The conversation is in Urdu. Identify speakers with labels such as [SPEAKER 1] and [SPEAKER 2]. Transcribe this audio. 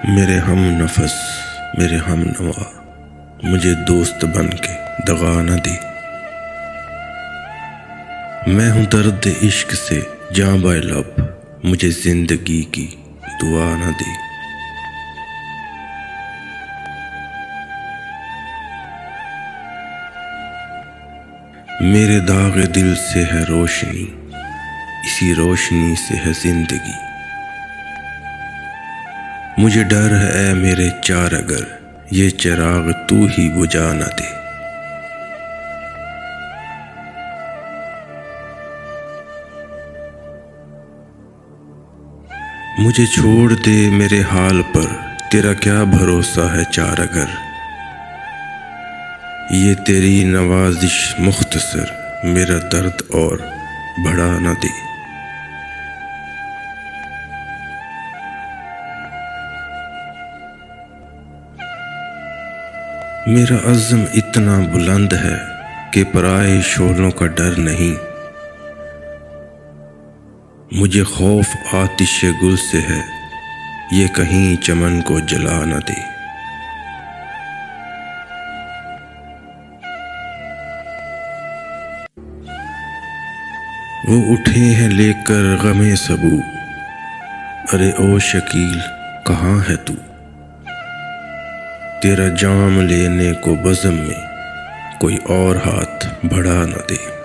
[SPEAKER 1] میرے ہم نفس، میرے ہم نوا، مجھے دوست بن کے دغا نہ دے۔ میں ہوں درد عشق سے جاں بائے لب، مجھے زندگی کی دعا نہ دے۔ میرے داغ دل سے ہے روشنی، اسی روشنی سے ہے زندگی۔ مجھے ڈر ہے اے میرے چار اگر، یہ چراغ تو ہی بجھا نہ دے۔ مجھے چھوڑ دے میرے حال پر، تیرا کیا بھروسہ ہے چار اگر۔ یہ تیری نوازش مختصر، میرا درد اور بڑھا نہ دے۔ میرا عزم اتنا بلند ہے کہ پرائے شعلوں کا ڈر نہیں۔ مجھے خوف آتش گل سے ہے، یہ کہیں چمن کو جلا نہ دے۔ وہ اٹھے ہیں لے کر غم سبو، ارے او شکیل کہاں ہے تو؟ تیرا جام لینے کو بزم میں کوئی اور ہاتھ بڑھا نہ دے۔